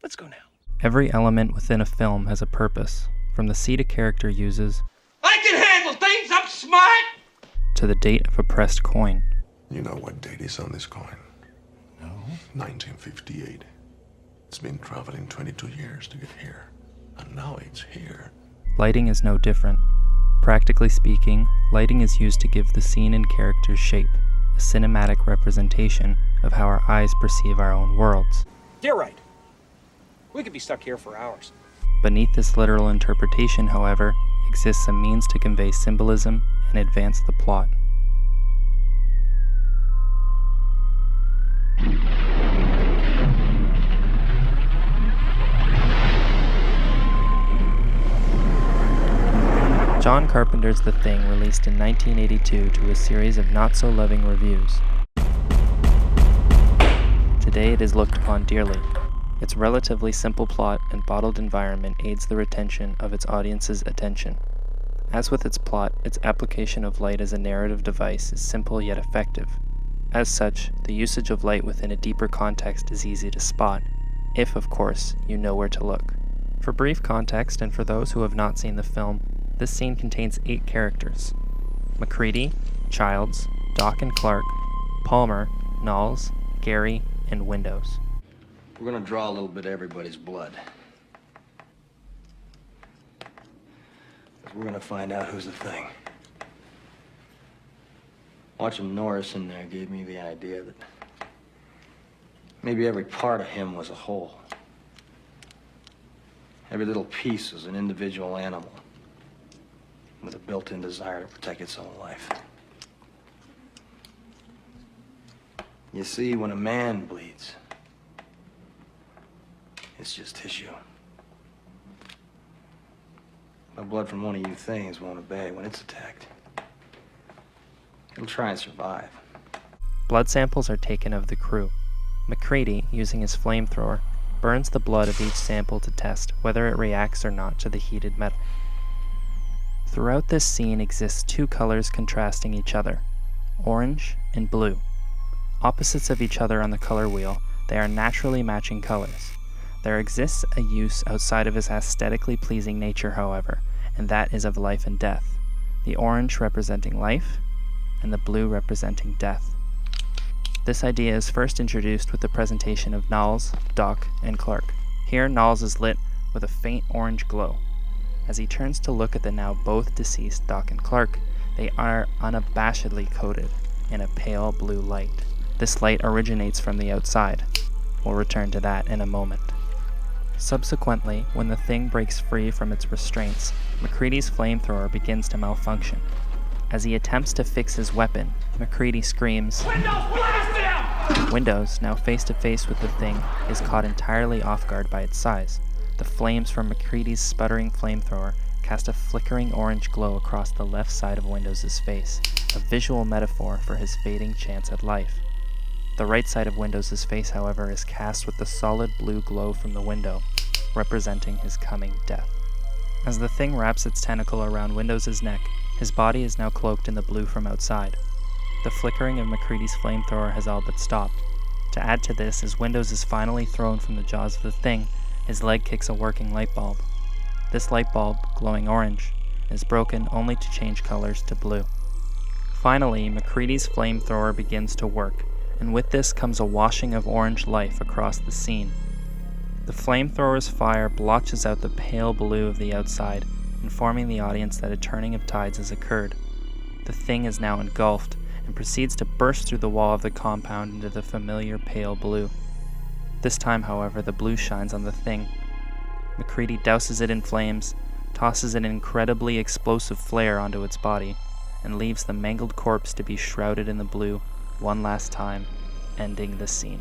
Let's go now. Every element within a film has a purpose, from the seat a character uses, I can handle things, I'm smart! to the date of a pressed coin. You know what date is on this coin? No. 1958. It's been traveling 22 years to get here, and now it's here. Lighting is no different. Practically speaking, lighting is used to give the scene and characters shape, a cinematic representation of how our eyes perceive our own worlds. You're right. We could be stuck here for hours. Beneath this literal interpretation, however, exists a means to convey symbolism and advance the plot. John Carpenter's The Thing released in 1982 to a series of not-so-loving reviews. Today it is looked upon dearly. Its relatively simple plot and bottled environment aids the retention of its audience's attention. As with its plot, its application of light as a narrative device is simple yet effective. As such, the usage of light within a deeper context is easy to spot, if, of course, you know where to look. For brief context, and for those who have not seen the film, this scene contains 8 characters: MacReady, Childs, Doc and Clark, Palmer, Knowles, Gary, and Windows. We're gonna draw a little bit of everybody's blood. We're gonna find out who's the thing. Watching Norris in there gave me the idea that maybe every part of him was a whole. Every little piece was an individual animal with a built-in desire to protect its own life. You see, when a man bleeds, it's just tissue. The blood from one of you things won't obey when it's attacked. It'll try and survive. Blood samples are taken of the crew. MacReady, using his flamethrower, burns the blood of each sample to test whether it reacts or not to the heated metal. Throughout this scene exists 2 colors contrasting each other, orange and blue. Opposites of each other on the color wheel, they are naturally matching colors. There exists a use outside of his aesthetically pleasing nature, however, and that is of life and death, the orange representing life and the blue representing death. This idea is first introduced with the presentation of Knowles, Doc, and Clark. Here Knowles is lit with a faint orange glow. As he turns to look at the now both deceased Doc and Clark, they are unabashedly coated in a pale blue light. This light originates from the outside. We'll return to that in a moment. Subsequently, when the thing breaks free from its restraints, MacReady's flamethrower begins to malfunction. As he attempts to fix his weapon, MacReady screams, Windows, blast him! Windows, now face to face with the thing, is caught entirely off guard by its size. The flames from MacReady's sputtering flamethrower cast a flickering orange glow across the left side of Windows' face, a visual metaphor for his fading chance at life. The right side of Windows' face, however, is cast with the solid blue glow from the window, representing his coming death. As the thing wraps its tentacle around Windows' neck, his body is now cloaked in the blue from outside. The flickering of MacReady's flamethrower has all but stopped. To add to this, as Windows is finally thrown from the jaws of the thing, his leg kicks a working light bulb. This light bulb, glowing orange, is broken only to change colors to blue. Finally, MacReady's flamethrower begins to work, and with this comes a washing of orange life across the scene. The flamethrower's fire blotches out the pale blue of the outside, informing the audience that a turning of tides has occurred. The thing is now engulfed, and proceeds to burst through the wall of the compound into the familiar pale blue. This time, however, the blue shines on the thing. MacReady douses it in flames, tosses an incredibly explosive flare onto its body, and leaves the mangled corpse to be shrouded in the blue one last time, ending the scene.